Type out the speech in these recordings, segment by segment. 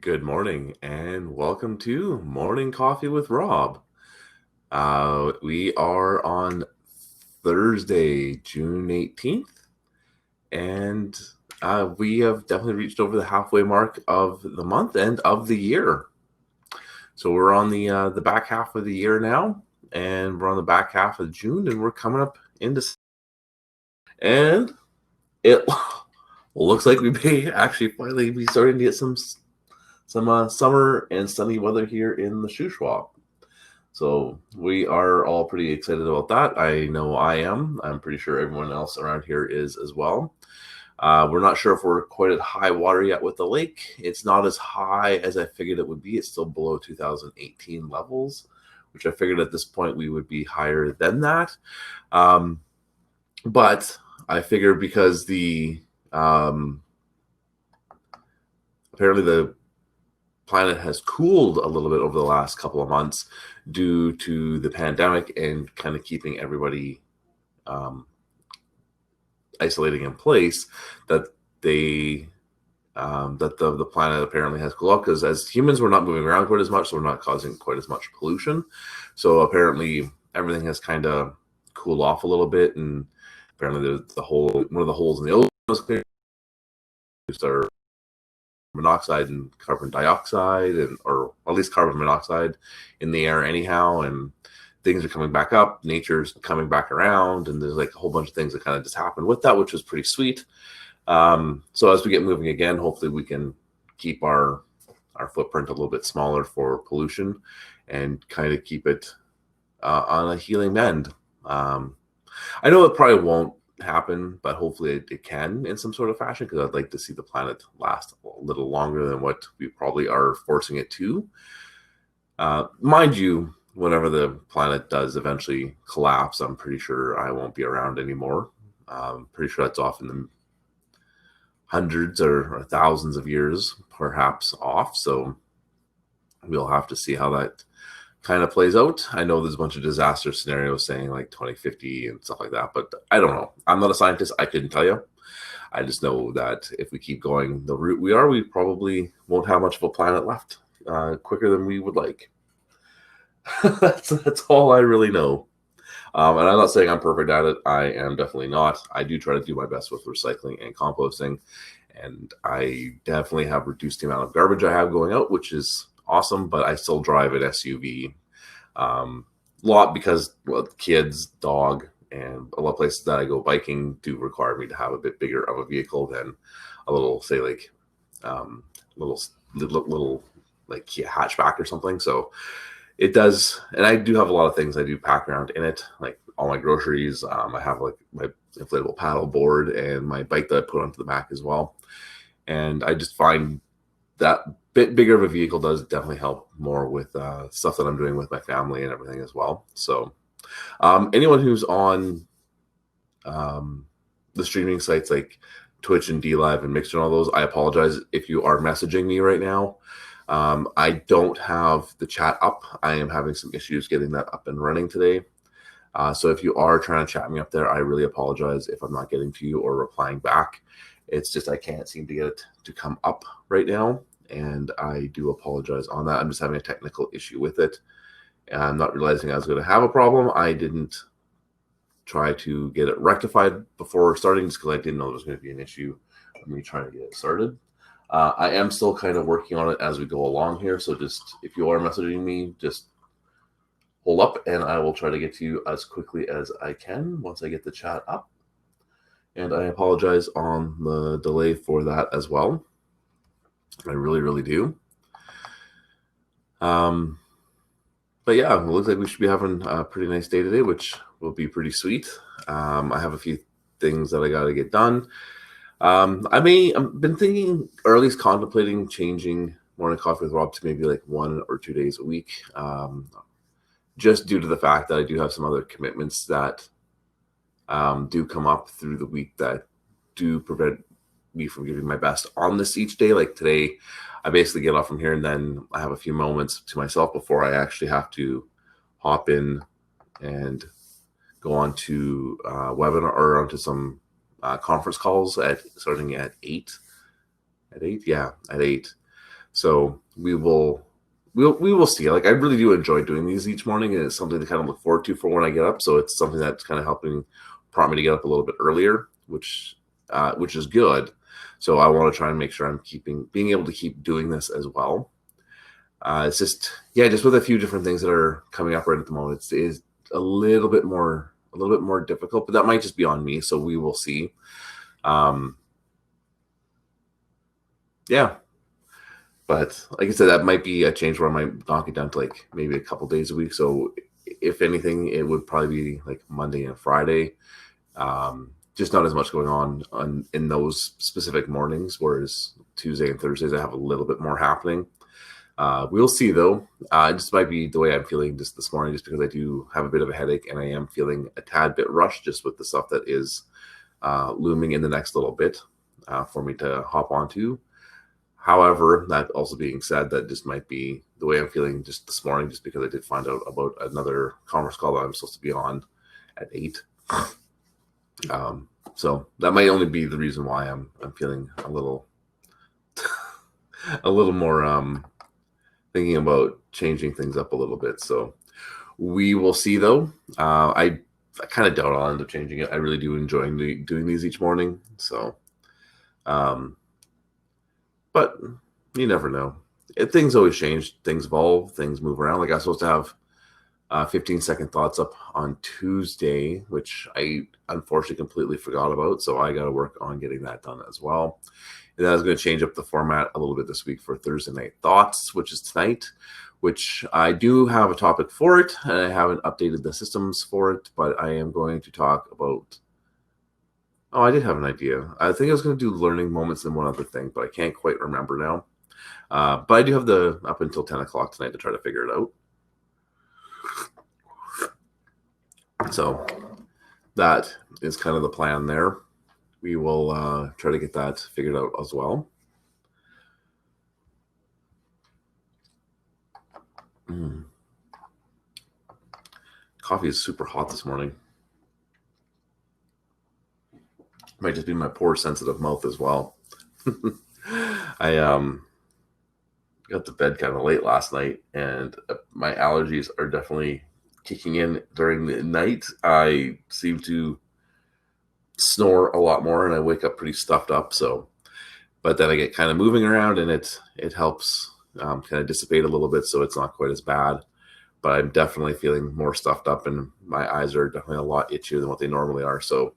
Good morning and welcome to Morning Coffee with Rob. We are on Thursday, June 18th, and we have definitely reached over the halfway mark of the month and of the year. So we're on the back half of the year now, and we're on the back half of June, and we're coming up into and it looks like we may actually finally be starting to get some summer and sunny weather here in the Shuswap. So we are all pretty excited about that. I know I am. I'm pretty sure everyone else around here is as well. We're not sure if we're quite at high water yet with the lake. It's not as high as I figured it would be. It's still below 2018 levels, which I figured at this point we would be higher than that. But I figured because apparently the planet has cooled a little bit over the last couple of months due to the pandemic and kind of keeping everybody isolating in place, that the planet apparently has cooled off, because as humans we're not moving around quite as much, so we're not causing quite as much pollution. So apparently everything has kind of cooled off a little bit, and apparently one of the holes in the ozone is clear. Are monoxide and carbon dioxide, or at least carbon monoxide in the air anyhow, and things are coming back up, nature's coming back around, and there's like a whole bunch of things that kind of just happened with that, which was pretty sweet. So as we get moving again, hopefully we can keep our footprint a little bit smaller for pollution and kind of keep it on a healing mend. I know it probably won't happen, but hopefully it can in some sort of fashion, because I'd like to see the planet last a little longer than what we probably are forcing it to. Mind you, whenever the planet does eventually collapse, I'm pretty sure I won't be around anymore. Pretty sure that's off in the hundreds or thousands of years, perhaps off. So we'll have to see how that kind of plays out. I know there's a bunch of disaster scenarios saying like 2050 and stuff like that, but I don't know. I'm not a scientist. I couldn't tell you. I just know that if we keep going the route we are, we probably won't have much of a planet left quicker than we would like. That's all I really know. And I'm not saying I'm perfect at it. I am definitely not. I do try to do my best with recycling and composting, and I definitely have reduced the amount of garbage I have going out, which is awesome. But I still drive an SUV a lot because, well, kids, dog, and a lot of places that I go biking do require me to have a bit bigger of a vehicle than a little, say, like little like hatchback or something. So it does, and I do have a lot of things I do pack around in it, like all my groceries. I have like my inflatable paddle board and my bike that I put onto the back as well. And I just find that bit bigger of a vehicle does definitely help more with stuff that I'm doing with my family and everything as well. So anyone who's on the streaming sites like Twitch and DLive and Mixer and all those, I apologize if you are messaging me right now. I don't have the chat up. I am having some issues getting that up and running today. So if you are trying to chat me up there, I really apologize if I'm not getting to you or replying back. It's just I can't seem to get it to come up right now, and I do apologize on that. I'm just having a technical issue with it, and I'm not realizing I was going to have a problem. I didn't try to get it rectified before starting, just because I didn't know there was going to be an issue with me trying to get it started. I am still kind of working on it as we go along here, so just if you are messaging me, just hold up and I will try to get to you as quickly as I can once I get the chat up. And I apologize on the delay for that as well. I really, really do. But yeah, it looks like we should be having a pretty nice day today, which will be pretty sweet. I have a few things that I got to get done. I've been thinking, or at least contemplating, changing Morning Coffee with Rob to maybe like 1 or 2 days a week, just due to the fact that I do have some other commitments that do come up through the week that do prevent me from giving my best on this each day. Like today, I basically get off from here and then I have a few moments to myself before I actually have to hop in and go on to webinar or onto some conference calls starting at 8. At 8, yeah, at 8. So we will see. Like, I really do enjoy doing these each morning, and it's something to kind of look forward to for when I get up. So it's something that's kind of helping prompt me to get up a little bit earlier, which is good. So I want to try and make sure I'm being able to keep doing this as well. It's just, yeah, just with a few different things that are coming up right at the moment, it is a little bit more difficult, but that might just be on me. So we will see. Um, yeah, but like I said, that might be a change where I might knock it down to like maybe a couple days a week. So if anything, it would probably be like Monday and Friday. Just not as much going on in those specific mornings, whereas Tuesday and Thursdays I have a little bit more happening. We'll see though. It just might be the way I'm feeling just this morning, just because I do have a bit of a headache and I am feeling a tad bit rushed just with the stuff that is looming in the next little bit for me to hop onto. However, that also being said, that just might be the way I'm feeling just this morning, just because I did find out about another conference call that I'm supposed to be on at 8. So that might only be the reason why I'm feeling a little more thinking about changing things up a little bit. So we will see though. I kind of doubt I'll end up changing it. I really do enjoy doing these each morning. So, but you never know. Things always change. Things evolve. Things move around. Like, I was supposed to have 15-second thoughts up on Tuesday, which I unfortunately completely forgot about. So I got to work on getting that done as well. And then I was going to change up the format a little bit this week for Thursday Night Thoughts, which is tonight, which I do have a topic for it, and I haven't updated the systems for it, but I am going to talk about... Oh, I did have an idea. I think I was going to do learning moments and one other thing, but I can't quite remember now. But I do have up until 10 o'clock tonight to try to figure it out. So that is kind of the plan there. We will try to get that figured out as well. Coffee is super hot this morning. Might just be my poor sensitive mouth as well. I got to bed kind of late last night, and my allergies are definitely kicking in during the night. I seem to snore a lot more, and I wake up pretty stuffed up. So, but then I get kind of moving around, and it helps kind of dissipate a little bit, so it's not quite as bad. But I'm definitely feeling more stuffed up, and my eyes are definitely a lot itchier than what they normally are. So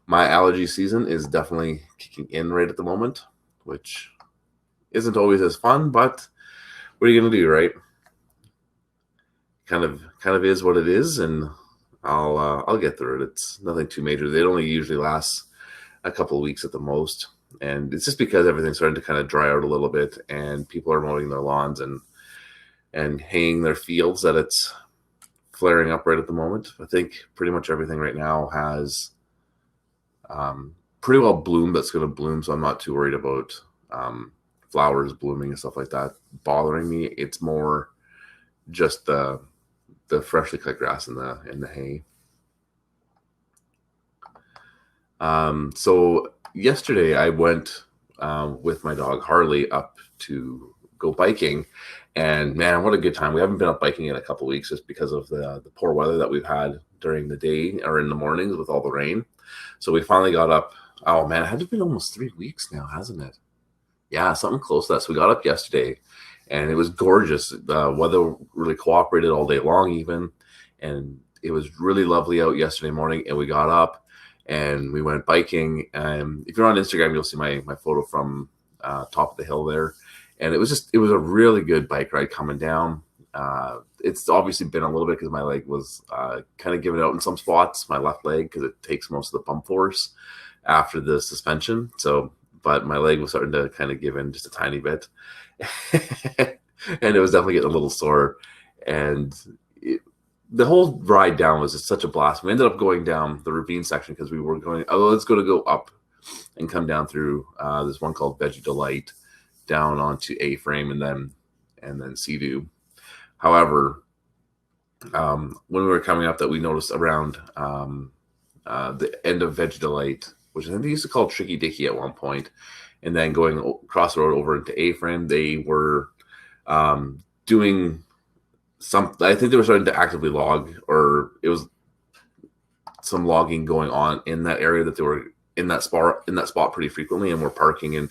my allergy season is definitely kicking in right at the moment, which isn't always as fun, but what are you going to do, right? Kind of is what it is, and I'll get through it. It's nothing too major. They only usually last a couple of weeks at the most, and it's just because everything's starting to kind of dry out a little bit, and people are mowing their lawns and haying their fields that it's flaring up right at the moment. I think pretty much everything right now has pretty well bloomed that's going to bloom, so I'm not too worried about flowers blooming and stuff like that bothering me. It's more just the freshly cut grass in the hay. So yesterday I went with my dog Harley up to go biking, and man, what a good time. We haven't been up biking in a couple of weeks just because of the poor weather that we've had during the day or in the mornings with all the rain. So we finally got up. Oh man, it had to been almost 3 weeks now, hasn't it? Yeah, something close to that. So we got up yesterday, and it was gorgeous. The weather really cooperated all day long even, and it was really lovely out yesterday morning, and we got up and we went biking. And if you're on Instagram, you'll see my photo from top of the hill there. And it was a really good bike ride coming down. It's obviously been a little bit because my leg was kind of giving out in some spots, my left leg, because it takes most of the bump force after the suspension. So, but my leg was starting to kind of give in just a tiny bit. And it was definitely getting a little sore. And the whole ride down was just such a blast. We ended up going down the ravine section because we were going, oh, let's go up and come down through this one called Veggie Delight down onto A-frame and then Sea-Doo. However, when we were coming up, that we noticed around the end of Veggie Delight, which I think they used to call Tricky Dicky at one point, and then going across the road over into A-frame. They were doing I think they were starting to actively log, or it was some logging going on in that area, that they were in that spot pretty frequently, and were parking, and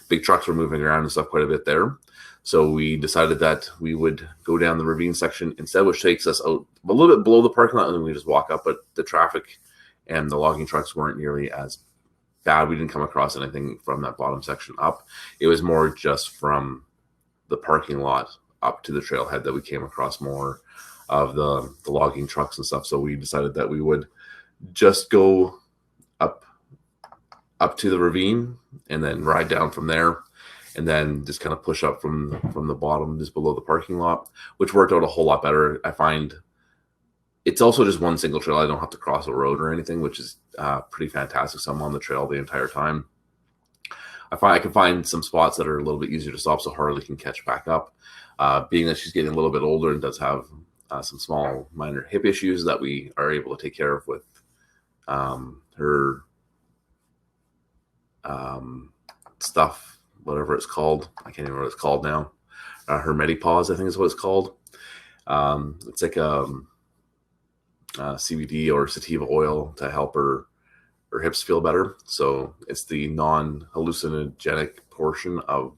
big trucks were moving around and stuff quite a bit there. So we decided that we would go down the ravine section instead, which takes us out a little bit below the parking lot, and then we just walk up. But the traffic and the logging trucks weren't nearly as bad. We didn't come across anything from that bottom section up. It was more just from the parking lot up to the trailhead that we came across more of the logging trucks and stuff. So we decided that we would just go up to the ravine and then ride down from there, and then just kind of push up from the bottom, just below the parking lot, which worked out a whole lot better. I find it's also just one single trail. I don't have to cross a road or anything, which is pretty fantastic. So I'm on the trail the entire time. I can find some spots that are a little bit easier to stop, so Harley can catch back up. Being that she's getting a little bit older and does have some small minor hip issues that we are able to take care of with her stuff, whatever it's called. I can't even remember what it's called now. Her Medipause, I think is what it's called. It's like CBD or sativa oil to help her hips feel better. So it's the non-hallucinogenic portion of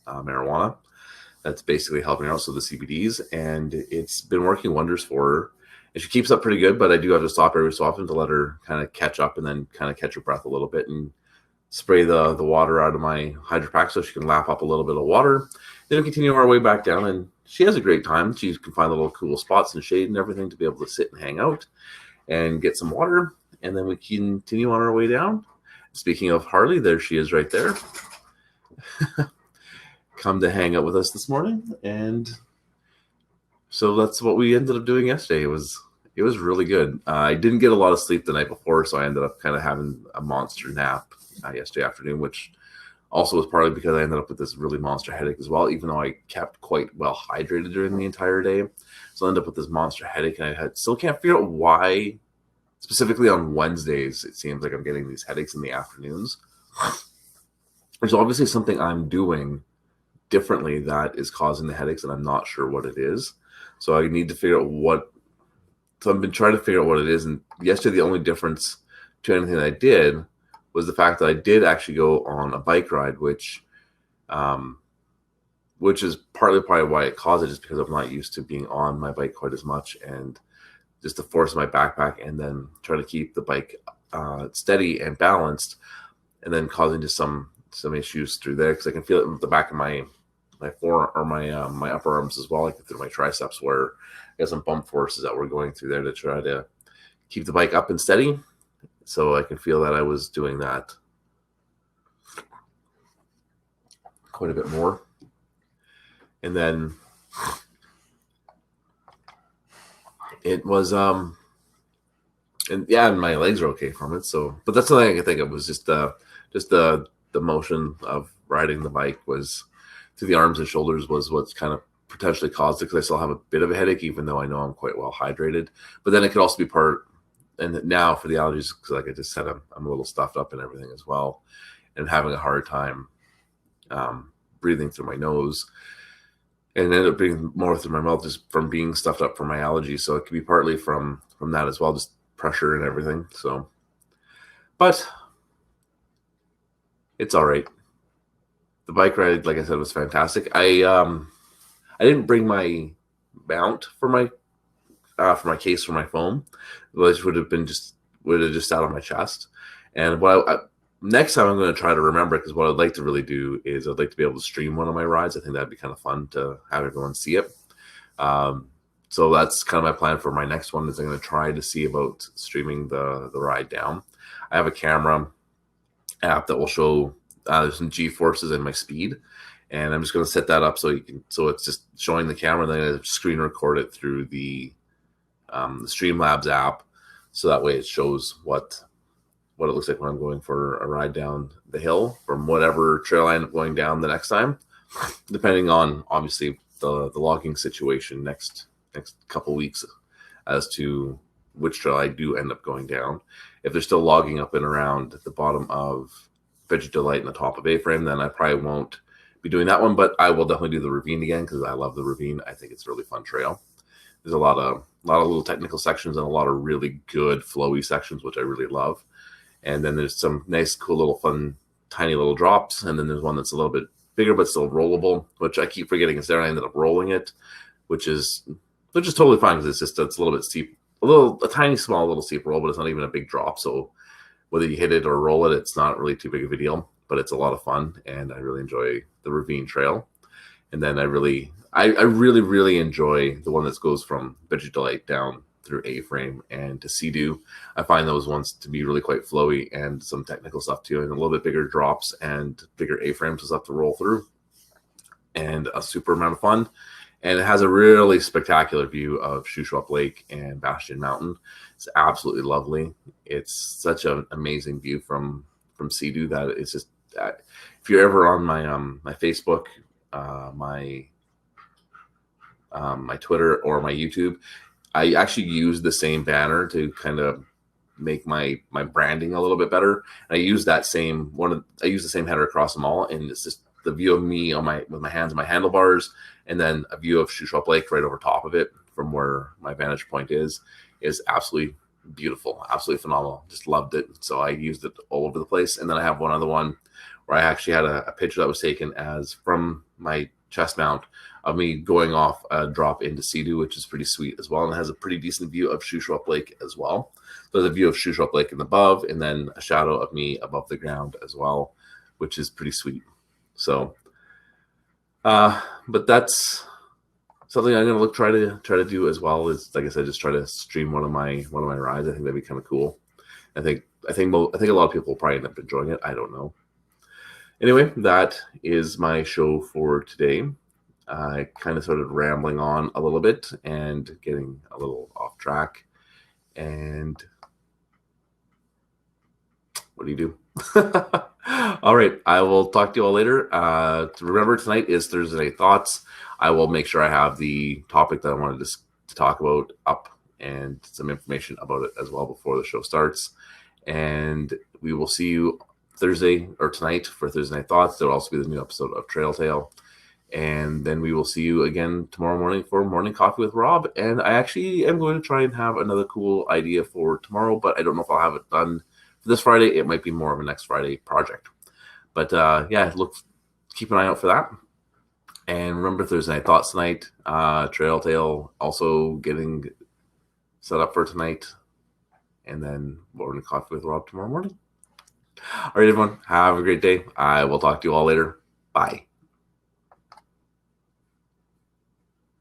marijuana that's basically helping her out. So the CBDs, and it's been working wonders for her. And she keeps up pretty good, but I do have to stop every so often to let her kind of catch up, and then kind of catch her breath a little bit, and spray the water out of my hydro pack so she can lap up a little bit of water. Then we continue our way back down, and she has a great time. She can find little cool spots and shade and everything to be able to sit and hang out and get some water. And then we continue on our way down. Speaking of Harley, there she is right there. Come to hang out with us this morning. And so that's what we ended up doing yesterday. It was really good. I didn't get a lot of sleep the night before, so I ended up kind of having a monster nap yesterday afternoon, which also was partly because I ended up with this really monster headache as well, even though I kept quite well hydrated during the entire day. So I ended up with this monster headache, and I still can't figure out why, specifically on Wednesdays, it seems like I'm getting these headaches in the afternoons. There's obviously something I'm doing differently that is causing the headaches, and I'm not sure what it is. So I need to figure out what. So I've been trying to figure out what it is. And yesterday, the only difference to anything that I did was the fact that I did actually go on a bike ride, which is partly probably why it caused it, just because I'm not used to being on my bike quite as much, and just to force my backpack and then try to keep the bike steady and balanced, and then causing just some issues through there, because I can feel it in the back of my forearm, or my upper arms as well, like through my triceps, where I got some bump forces that were going through there to try to keep the bike up and steady. So I can feel that I was doing that quite a bit more. And then it was and my legs are okay from it. So, but that's the thing I can think of, was just the motion of riding the bike was to the arms and shoulders was what's kind of potentially caused it, because I still have a bit of a headache, even though I know I'm quite well hydrated. But then it could also be part, and now for the allergies, because like I just said, I'm a little stuffed up and everything as well, and having a hard time breathing through my nose, and ended up being more through my mouth, just from being stuffed up from my allergies. So it could be partly from that as well, just pressure and everything. So, but it's all right. The bike ride, like I said, was fantastic. I didn't bring my mount for my case for my phone, which would have just sat on my chest. And next time I'm going to try to remember it, because what I'd like to really do is I'd like to be able to stream one of my rides. I think that'd be kind of fun to have everyone see it. So that's kind of my plan for my next one, is I'm going to try to see about streaming the ride down. I have a camera app that will show there's some G-forces in my speed, and I'm just going to set that up so it's just showing the camera, and then I screen record it through the Streamlabs app, so that way it shows what it looks like when I'm going for a ride down the hill from whatever trail I end up going down the next time, depending on obviously the logging situation next couple weeks as to which trail I do end up going down. If they're still logging up and around the bottom of Veggie Delight in the top of A-frame, then I probably won't be doing that one, but I will definitely do the ravine again because I love the ravine. I think it's a really fun trail. There's a lot of little technical sections and a lot of really good flowy sections, which I really love. And then there's some nice, cool little fun, tiny little drops. And then there's one that's a little bit bigger but still rollable, which I keep forgetting is there. I ended up rolling it, which is totally fine because it's a little bit steep, a tiny, small, little steep roll, but it's not even a big drop. So whether you hit it or roll it, it's not really too big of a deal. But it's a lot of fun, and I really enjoy the ravine trail. And then I really enjoy the one that goes from Veggie Delight down through A-frame and to Sea-Doo. I find those ones to be really quite flowy and some technical stuff too, and a little bit bigger drops and bigger A-frames and stuff to roll through, and a super amount of fun. And it has a really spectacular view of Shuswap Lake and Bastion Mountain. It's absolutely lovely. It's such an amazing view from Sea-Doo that it's just, if you're ever on my my Facebook, my Twitter or my YouTube, I actually use the same banner to kind of make my branding a little bit better. And I use that same I use the same header across them all, and it's just the view of me on with my hands on my handlebars, and then a view of Shuswap Lake right over top of it from where my vantage point is absolutely beautiful, absolutely phenomenal. Just loved it. So I used it all over the place. And then I have one other one where I actually had a picture that was taken as from my chest mount of me going off a drop into Sea-Doo, which is pretty sweet as well. And it has a pretty decent view of Shuswap Lake as well. So there's a view of Shuswap Lake in above, and then a shadow of me above the ground as well, which is pretty sweet. So, but that's something I'm gonna try to do as well. Is, like I said, just try to stream one of my rides. I think that'd be kind of cool. I think a lot of people will probably end up enjoying it. I don't know. Anyway, that is my show for today. I kind of started rambling on a little bit and getting a little off track. And what do you do? All right, I will talk to you all later. Remember, tonight is Thursday Night Thoughts. I will make sure I have the topic that I wanted to talk about up and some information about it as well before the show starts. And we will see you Thursday or tonight for Thursday Night Thoughts. There will also be the new episode of Trail Tale. And then we will see you again tomorrow morning for Morning Coffee with Rob. And I actually am going to try and have another cool idea for tomorrow, but I don't know if I'll have it done for this Friday. It might be more of a next Friday project. But yeah, keep an eye out for that. And remember, Thursday Night Thoughts tonight. Trail Tale also getting set up for tonight. And then Morning Coffee with Rob tomorrow morning. All right, everyone. Have a great day. I will talk to you all later. Bye.